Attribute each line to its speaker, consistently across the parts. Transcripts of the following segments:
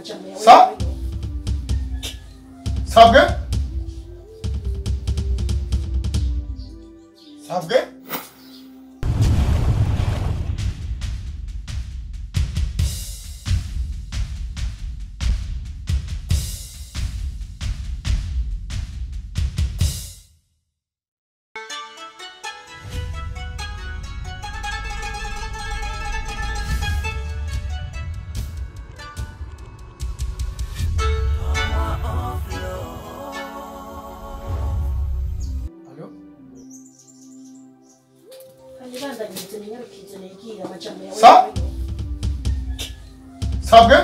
Speaker 1: Ça? Ça vrai? Ça vrai? Ça? Ça vrai?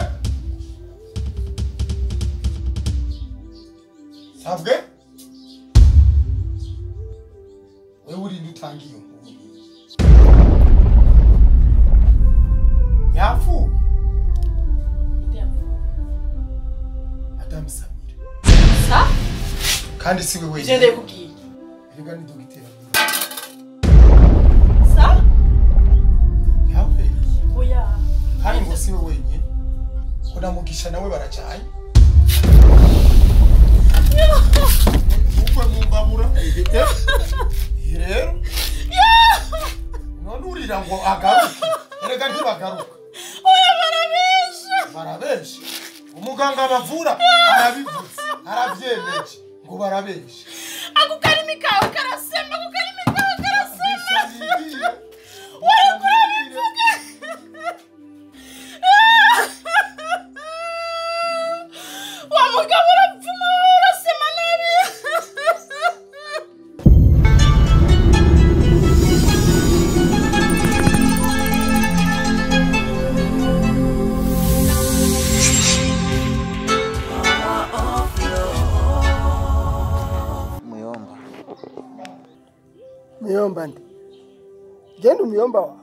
Speaker 1: Ça vrai? Wewe ulinitangio. Yafu. Madame Samira.
Speaker 2: Ça?
Speaker 1: Kandi si wewe.
Speaker 2: Jende kuki.
Speaker 1: Erega ni dogiteri.
Speaker 2: Ça?
Speaker 1: Yawe.
Speaker 2: Oya.
Speaker 1: Kandi ngo si wewe nyine. Kuna mugisha nawe baracaye. Ukwe mumbabura. Rero. None urira ngo agaruke. Erega ntibagaruka.
Speaker 2: Oya barabesha.
Speaker 1: Barabesha. Umuganga bavura arabivuze. Aravyemeje ngo barabesha.
Speaker 2: Akukarimi kawe karasema, akukarimi kawe karasema. Oya kurabivuge. Wa mugabo urapfuma urasema nabi.
Speaker 3: Muyomba ndi. Jeni muyomba wa.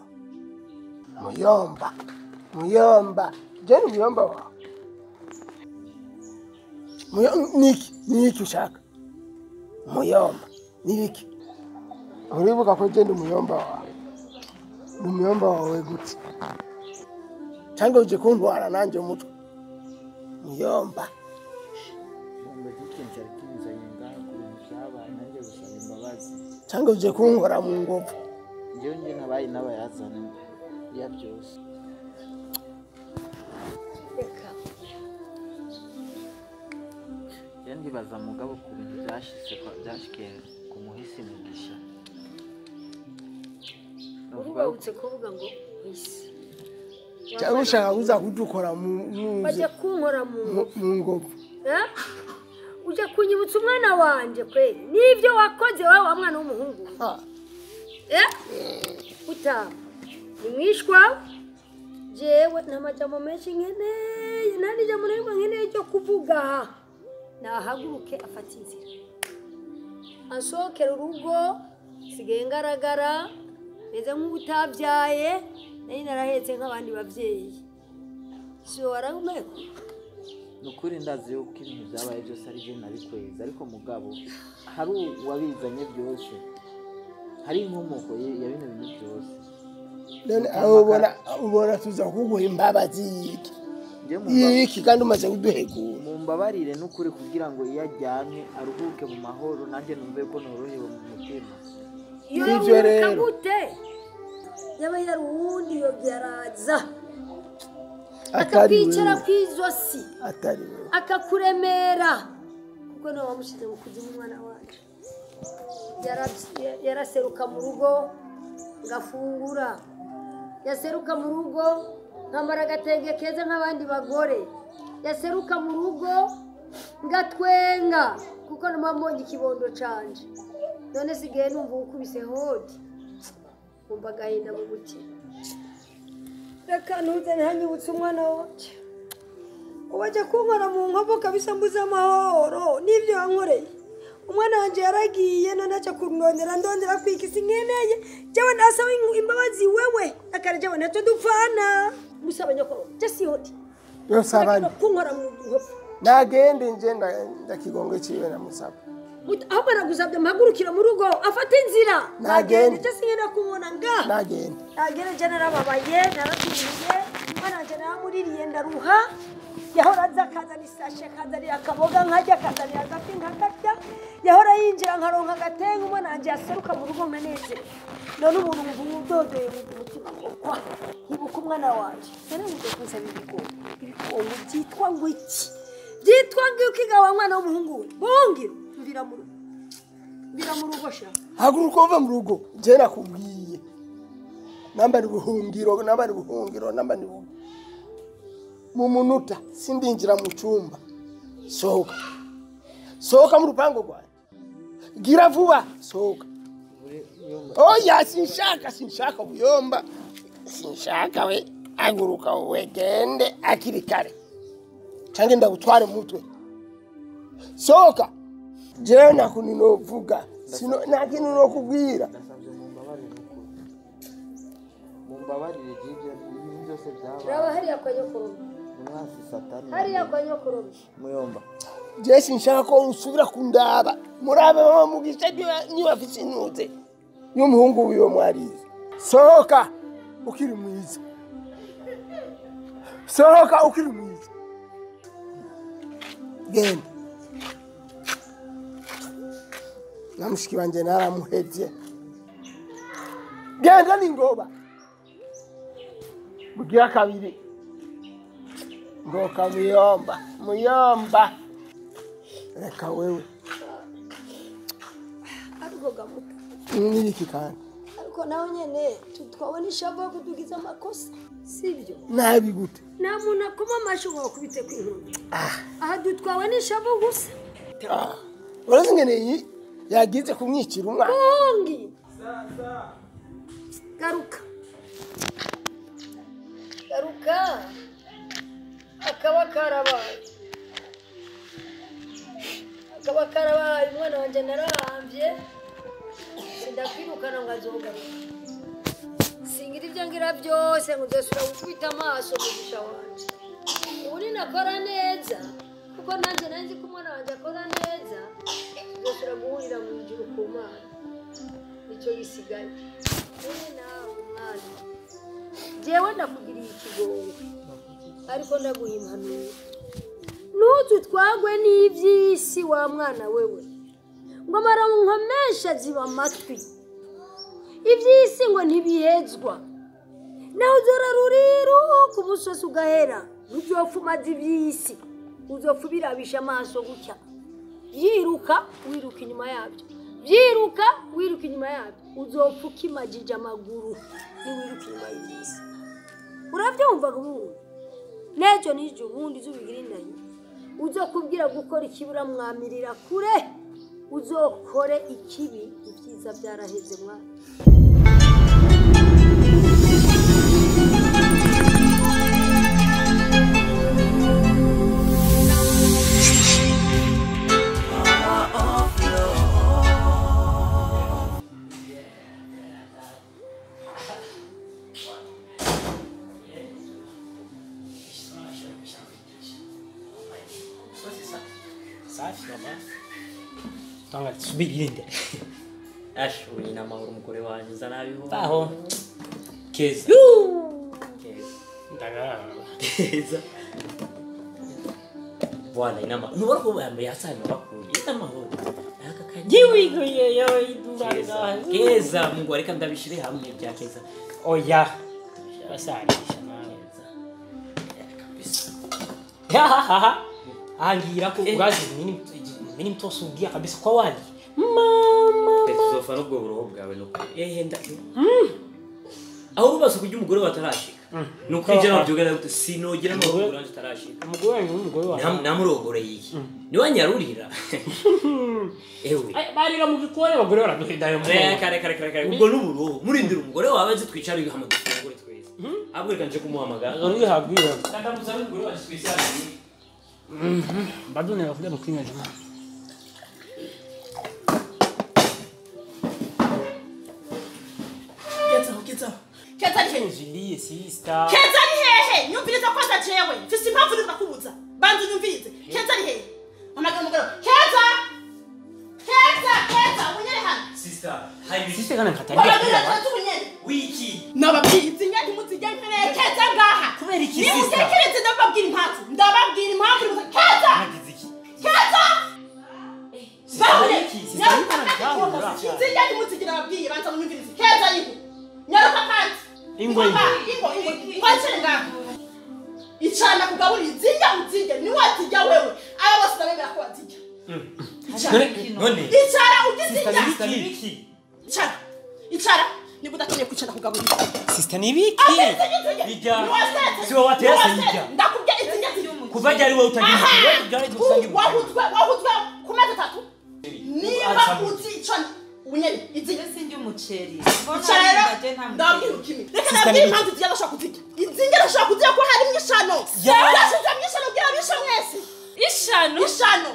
Speaker 3: Muyomba. Jeni muyomba wa. Niki ushaka. Muyomba. Niki. Uribuka ko jeni muyomba wa. Ni muyomba wawe gute. Cyangwa uje kuntwara nanje umutwe. Muyomba. Cyangwa uje kunkora mu ngovu.
Speaker 4: Njyewe njye nabaye n'abayazana ya byose. Njye ndibaza mugabo ku bintu byashikiye ku muhisi mugisha.
Speaker 5: Ubawutse kuvuga ngo wisi.
Speaker 3: Cyangwa ushaka kuza kudukora mu
Speaker 5: bajya kunkora mu
Speaker 3: ngovu.
Speaker 5: Uje kunyibutsa umwana wanje kweli nivyo wakoze wewe wa mwana w'umuhungu utama nimwishwa jewe namajamo menshi nkeneye nandi jambo nari nkeneye cyo kuvuga nahaguruke afata inzira ansokera urugo sigaye ngaragara neze nk'ubutabyaye nari narahetse nk'abandi bavyeyi so waragumeko
Speaker 4: nukuri ndazi yuko ibintu byabaye byose ari je nabikweza ariko mugabo hari uwabizanye byose hari inkomoko ya bino bintu byose
Speaker 3: none ubona tuza kuguha imbabazi yiki kandi umaze kuduhegura
Speaker 4: mumbabarire nukuri kugira ngo iyo ajyanye aruhuke mu mahoro nanjye numve ko norohewe mu mutima
Speaker 3: ivyo rero
Speaker 5: yaba yarundi yo byaraza akakwicara kwizosi akakuremera kuko no wamushize mu kuzimu umwana wacu yaraseruka mu rugo ngafungura yaseruka mu rugo nkamara agatenge keza nk'abandi bagore yaseruka mu rugo ngatwenga kuko namambonye ikibondo canje none sigaye numva ukubise hodi umva agahinda mu mutima reka ntuze ntanyibutse umwana wacu ubajya kunkora mu nkovu kabisa mbuze amahoro n'ibyo wankoreye umwana wanjye yaragiye none aca kurondera ndondera kwikisi nkeneye jewe ndasaba imbabazi wewe akara jewe ntacyo dupfana musaba nyokoro jesi hodi
Speaker 3: yosabanye
Speaker 5: kunkora mu nkovu
Speaker 3: nagende nje ndakigongo ciwe na musaba
Speaker 5: aho baragusabye mpagurukira mu rugo afata inzira
Speaker 3: nagende
Speaker 5: jesi ngenda kumubona nga
Speaker 3: nagende
Speaker 5: jana narababaye naratumiye umwana wanjye naramuririye ndaruha yahora aza akazana isashe akazanira akaboga nkajya akazanira agafi nkakarya yahora yinjira nkaronka agatenga umwana wanjye yaseruka mu rugo nkanezero none umuntu mvuye udodeye mu mutima kwa nkibuka umwana wanjye none ngo kusaba ibikongo byitwa ngo iki byitwa ngo ukiga wa mwana w'umuhungu we bongiro mvira mu rugo sha
Speaker 3: haguruka uva mu rugo je nakubwiye namba ni buhungiro namba ni mu munota sindinjira mu cyumba sohoka mu rupango rwawe gira vuba sohoka oya sinshaka buyomba sinshaka we haguruka wowe gende akiri kare cyangwa ndagutware mutwe sohoka jewe nakuninovuga nta kintu no kubwira
Speaker 4: mumbabarire ibyo byose byaba
Speaker 5: raba hariya kwa nyokuru
Speaker 4: umwasi satani
Speaker 5: hariya kwa nyokuru
Speaker 4: muyomba
Speaker 3: je sinshaka ko usubira kundaba murabe mama mugisha niba afite inuze y'umuhungu wiwe mwarize sohoka ukiri mwiza genda namushiki wanje naramuhevye genda ningoba mugira kabiri ngoka muyomba reka wewe
Speaker 5: ariko gamuta
Speaker 3: niriki kandi
Speaker 5: ariko nawe nyene twabona ishavu yo kudugiza amakosa sibyo
Speaker 3: nabi gute
Speaker 5: nta muntu akoma amasho ngo akubite ku inkuru aha dutwawe n'ishavu gusa
Speaker 3: urazi ngene yagize kumwicira umwana
Speaker 5: bongi garuka akaba karabaye umwana wanjye narahambye sindakwirukana ngo azogaruka singira ibyo ngira byose ngo uzasubira gukubita amaso mugisha wanjye ubu ninakora neza kuko nanjye nzi ko umwana wanjye akora neza uzasubira guhurira mu ijuru ku mana nicyo gisigaye none nawe umwana jewe ndakugiriye ikigongo ariko ndaguha impanuro ntututwagwe n'iby'isi wa mwana wewe ngo amarankomesha ziba amatwi iby'isi ngo ntibihezwa nawe uzora ruriru ku musozi ugahera ntuzopfa umaze iby'isi uzopfa ubirabisha amaso gutya wiruka inyuma yabyo uzopfa ukimajije amaguru ntiwiruka inyuma y'iby'isi urabyumva ubundi n'ejo n'ijyo ubundi uzubigira indayi uzokubwira gukora ikibi uramwamirira kure uzokore ikibi ibyiza byaraheze mwana
Speaker 6: Tanga subirinde.
Speaker 7: Asho ina mahoro umugore wanjye zanabiho.
Speaker 6: Aho. Keza.
Speaker 7: Keza.
Speaker 6: Ndaga.
Speaker 7: Keza. Bwana ina mahoro. Nubwo ko bambe yasana bakuru. Ina mahoro. Aka
Speaker 6: Jiwi yo iduranga.
Speaker 7: Keza mungu areka ndabishire hamwe bya keza.
Speaker 6: Oya. Basanisha neza.
Speaker 7: Kabisa.
Speaker 6: Ha. Angira ko ugazi nini mtosudia kabisa kwa wali. Mama.
Speaker 7: Tezofa no bwo bwawe no. Nda. Aho ubaso kujya umugore watarashika. No kwijana byogera gute sinogera no kuranje tarashika.
Speaker 6: Umugore wa.
Speaker 7: Namurogore yiki. Ni wanyarurira. Ewe.
Speaker 6: Barira mu gikore abagore baraduhindayo mu.
Speaker 7: Kare. Ubwo n'uburo murindira umugore wawe azi twicara igahama dufungure twese. Abwirika nje kumuhamagara.
Speaker 6: Uri hagwira.
Speaker 7: Ndamutsa umugore wa special.
Speaker 6: Bado nakuja mkinya jamaa.
Speaker 2: Keza ni hehe?
Speaker 6: Njilie sister.
Speaker 2: Keza ni hehe? Nyumviriza kwanza jewe. Mfise impamvu ndakubuza. Banzu nyumvirize. Keza ni hehe? Onaga mugero. Keza! Unyere hano.
Speaker 7: Sister, hayi
Speaker 6: Sister kana nkatalia.
Speaker 2: Wababwira unyere.
Speaker 7: wiki.
Speaker 2: Nababwiye nyandi muzijya mbere keza ngaha.
Speaker 6: Kubera iki
Speaker 2: Ni
Speaker 6: sister?
Speaker 2: mutekereze ndababwira impamvu. Ndababwira
Speaker 6: Ingo ingo.
Speaker 2: Ngwachenga. Ichana kugaburira izinja uzinge ni watijya wewe. Aba bose ndabemera ko watijya.
Speaker 7: None.
Speaker 2: Ichara ugizinja.
Speaker 7: Sister nibiki?
Speaker 2: Ichara. Nikudakeneye kwicara kugaburira.
Speaker 6: Sister nibiki?
Speaker 7: Bijya. Siwe watese bijya.
Speaker 2: Ndakubya izinja ziri.
Speaker 7: Kuva ryari wowe utagira wewe byari gusangira.
Speaker 2: Wahuzwe ku meza 3. Niba uzica unyene izinja
Speaker 8: sinjye umuceri.
Speaker 2: Ichara ndabwira ukimi. Reka nabwira impamvu izinja ndashaka kuzirya. Izinja ndashaka kuzirya ko hari mwishano. Ndashize mwishano bwira bisho mwese. Ishano.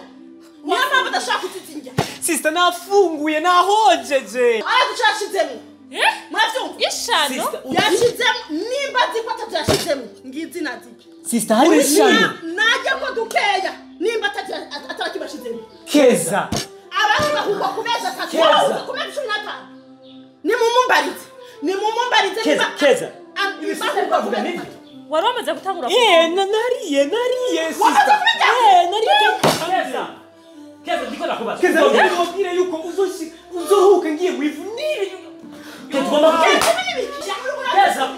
Speaker 2: Niyo mpamvu ndashaka kuzizinja.
Speaker 6: Sister nafunguye nahojeje.
Speaker 2: Araducashizemo. Mwavyumva?
Speaker 8: Ishano.
Speaker 2: Yashizemo nimba ziko atabyashizemo. Ngizi naziki.
Speaker 6: Sister hari ishano.
Speaker 2: Najya ko dukeya. Nimba atakibashizemo.
Speaker 6: Keza.
Speaker 2: Abantu bahugwa ku meza 3. Ku meza 15. Ni mumumbarize
Speaker 7: Keza.
Speaker 2: Ibisabwa kuvuga nini?
Speaker 8: Wari wamaze gutangura
Speaker 6: nariye sister. Nariye.
Speaker 7: Keza ndiko nakubaza.
Speaker 6: Keza ndabwira yuko uzohuka ngiye mwivunire.
Speaker 7: Tugomba kugenda. Keza.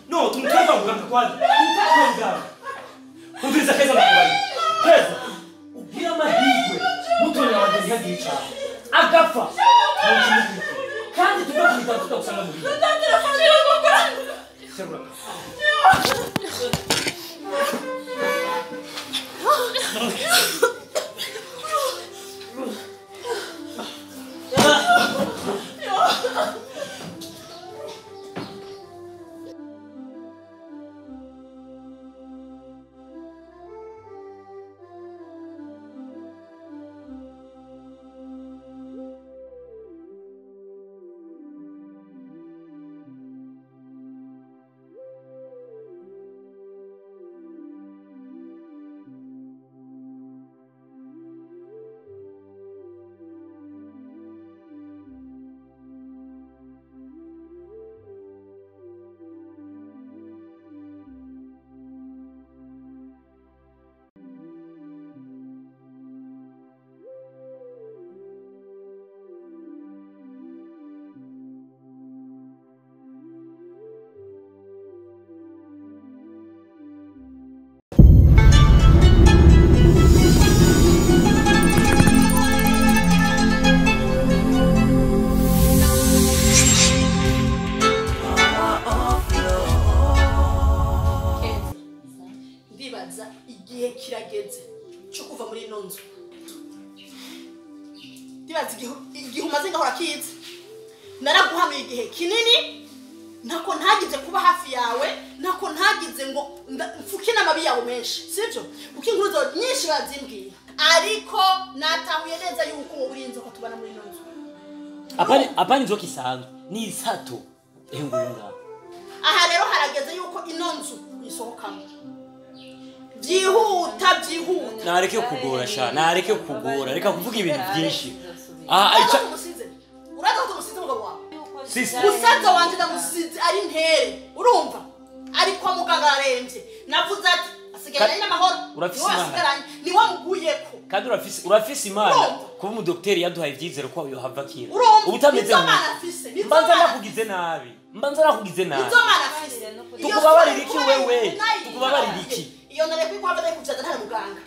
Speaker 7: No, tumkaba muganga kwanza. Umviriza Keza nakubali. Keza. Ugira amahirwe. Mutone wanjye ntiyagica. Agapfa. Kandi tugakumita tutagusanga mu bihe.
Speaker 2: Igihe umaze ngahora kiza naraguhanuye igihe kinini ntako ntagize kuba hafi yawe ntako ntagize ngo mfuke n'amabi yawe menshi sibyo kuko inkuru zo nyinshi bazimbwira ariko natahuye neza yuko wowe uri inzoka tubana muri ino nzu
Speaker 7: apani inzoka isanzwe ni isato ehungurunga
Speaker 2: aha rero harageze yuko ino nzu isohokamo byihuta
Speaker 7: nareke kugora sha nareke kugora reka kuvuga ibintu byinshi
Speaker 2: uraza kumusize umugabo wawe
Speaker 7: sisi
Speaker 2: musaza wanje ndamusize ari ntere urumva ari kwa muganga arembye navuze ati asigaranye n'amahoro
Speaker 7: urafise imana
Speaker 2: ni wamuguyeko
Speaker 7: kandi urafise imana kuba umudokiteri yaduhaye ivyizero ko yo hava kira
Speaker 2: ubutameze
Speaker 7: mbanza nakugize nabi
Speaker 2: izo mana afise
Speaker 7: tukubabarira iki wewe tukubabarira iki
Speaker 2: iyo nareko ko hava kujaza nta muganga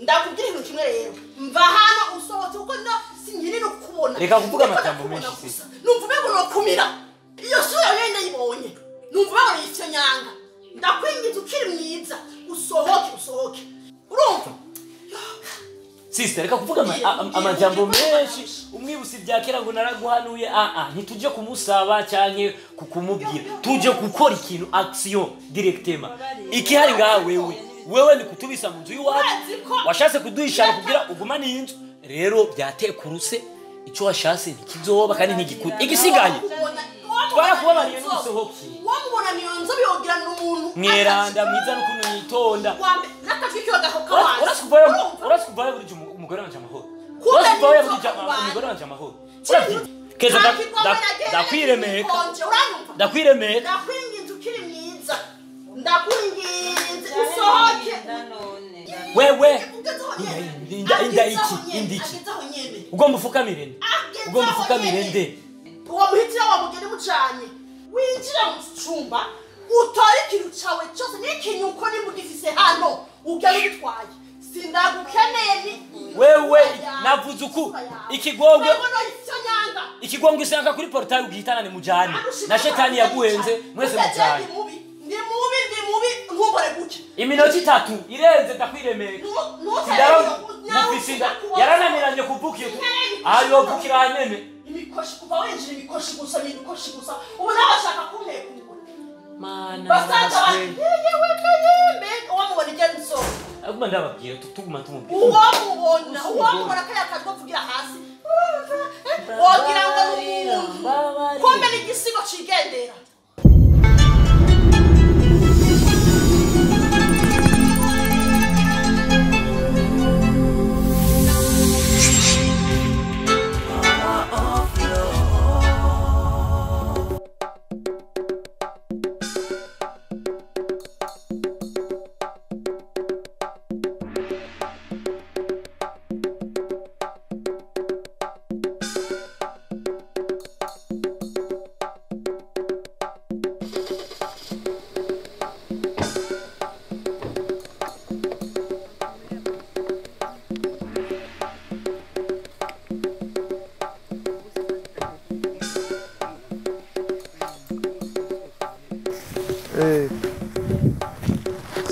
Speaker 2: ndakubwira ibintu kimwe rero mva hano usohotse uko no sinkiri no kubona
Speaker 7: reka kuvuga amagambo menshi sisi
Speaker 2: numva bego no kumira iyo sura yenda yibonye numva bego yityo nyanga ndakwingiza ukiri mwiza usohoke urumva
Speaker 7: sister reka kuvuga amajambo menshi umwibusi byakera ngo naraguhanuye ntituje kumusaba cyane kukumubwira tuje gukora ikintu action directement ikihari ngaha wewe ni kutubisa mu nzu y'uwacu washatse kuduhishana kugira ugumane inzu rero byatekuruse ico washatse ntikizoba kandi ntigikuri igisigaye twarakubabariye n'usohoke
Speaker 2: wamubona niyo nzobe yogira n'umuntu
Speaker 7: mweranda mwiza n'ukuntu yitonda
Speaker 2: n'akajwi kiyogaho kabanza
Speaker 7: urasikuvayo burije umugore wanje amahoro urasikuvayo burije umugore wanje amahoro keza ndakwiremeka
Speaker 2: ndakwinginze ukiri mwiza ndakwinginze usohoke
Speaker 7: wewe indiki ugomba ufukamire nde
Speaker 2: uwo muhitira wa mugeni mucanye winjira mu cyumba utore ikintu cyawe cyose n'ikinyuko nimugifise hano ugera ubitwaye sindagukeneye ni
Speaker 7: wewe navuze uku ikigongwe isanga kuri portail ugihitanane mujane na shetani yaguhenze mwese mujane
Speaker 2: ndi mubi nkumbore guke
Speaker 7: iminota 3 irenze ndakwiremeka mufisinda yarananiranye kuvukiye ayo vukira hanyene
Speaker 2: imikoshi kuva wenjira imikoshi gusa ubu nabashaka kumpekura
Speaker 7: mana
Speaker 2: basanga yewe kayembe wamubona igenzo
Speaker 7: aguma ndababwira tuguma tumubwira
Speaker 2: uwamubona kaya kajwa kugira hasi wogira ngo n'umuntu kombe n'igisigo cigendera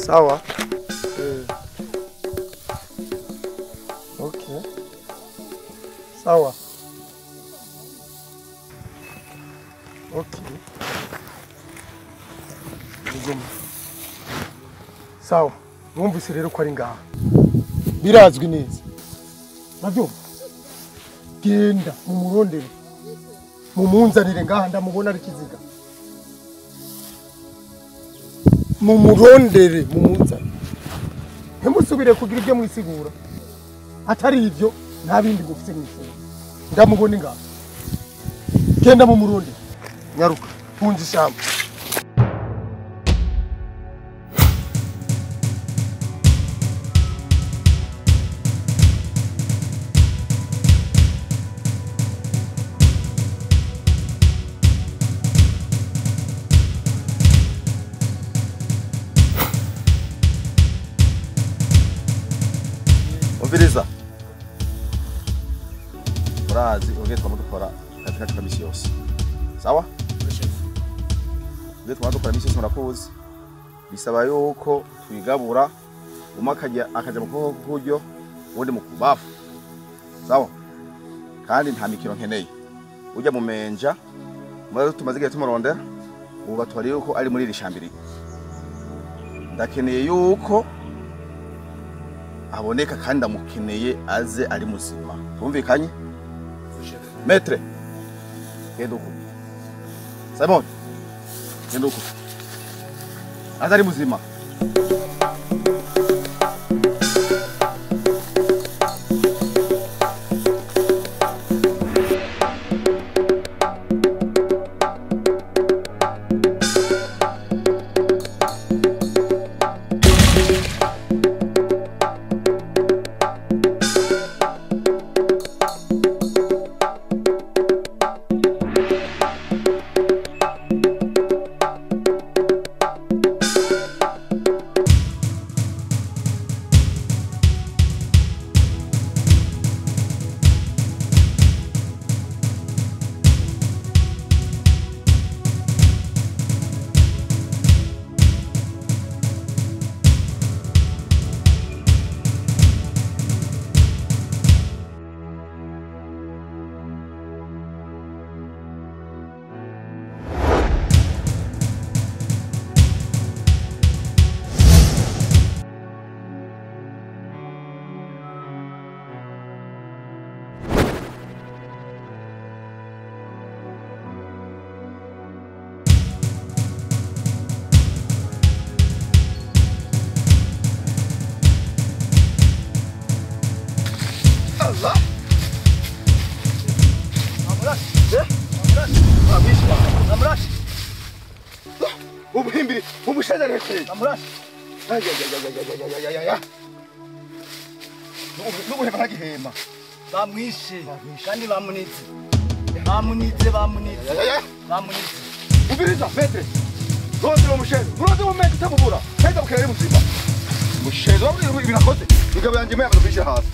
Speaker 3: Sawa. Okay. Sawa. Okay. Sawa. Mwumvise rero ko ari ngaha. Birazwi neza. Navyo. Genda mumurondere. Mumunzanire ngaha ndamubona ari kiziga. Mumurondere mumunzanire. Ntimusubire kugira ibyo mwisigura. Atari ibyo nta bindi gufite mwisigura. Ndamubona ngaha. Genda mumurondere. Nyaruka. Punzi shamba.
Speaker 9: Umviriza. Urazi ugiye twamudukora katika kamisi yose. Sawa? Ugiye twamudukora misi yose murakoze. Bisaba yuko twigabura umakaja akaja mu kuboko k'uburyo ubundi mu kubafu. Sawa? Kandi nta mikino nkeneye. Ujya mu menja murazo tumaze igihe tumurondera ubu batwari yuko ari muri iri shambiri. Ndakeneye yuko aboneka kandi amukeneye aze ari muzima. Tumvikanye? Maître. Genda uko. Simon. Genda uko. Aze ari muzima. umushezereke
Speaker 3: amurashe
Speaker 9: n'ubuhema ntagihema
Speaker 3: bamwishe kandi bamunize bamunize
Speaker 9: umviriza Petre rondera umusheze utamubura heza bukera ari muzima umusheze wabwiye ibintu akoze ingabo yanjye mayamaze kuyishyira hasi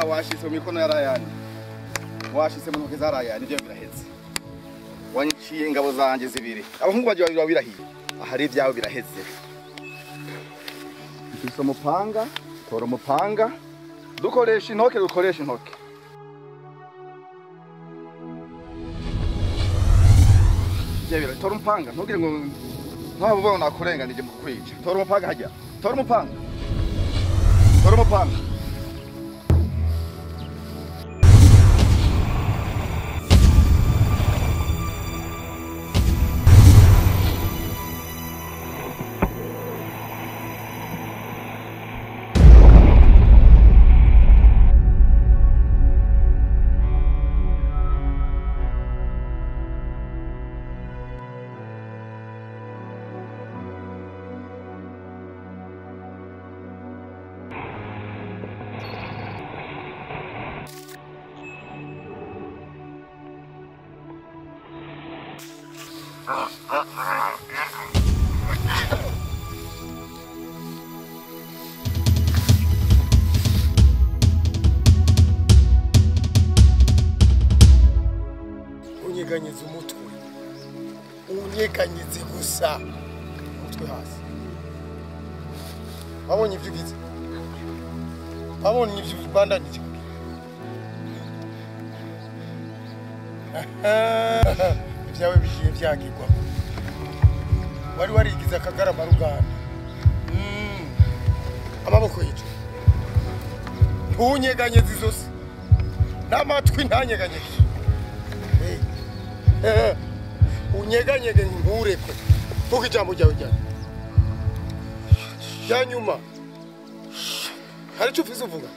Speaker 9: washyize mu mikono yarayani washyize mu ntoki zarayani nibyo biraheze wanyiciye ingabo zanjye zibiri abahungu bagiye babiri babirahiye ahari ibyawe biraheze mfise umupanga tora umupanga dukoresha intoke Jebira tora umupanga ntugire ngo ntabwo ubona nakurenganije mu kukwica tora umupanga hajya tora umupanga
Speaker 3: unyeganyiza umutwe unyeganyize gusa umutwe hasi babonye ibyo ugize babonye ibyo ubandanije ibyawe bigiye byagirwa wari warigize akagarama ruganda amaboko yica ntunyeganyeze izosi n'amatwi ntanyeganyeze unyeganyege ntureko vuga ijambo ryawe rya nyuma hari icyo uvuze uvuga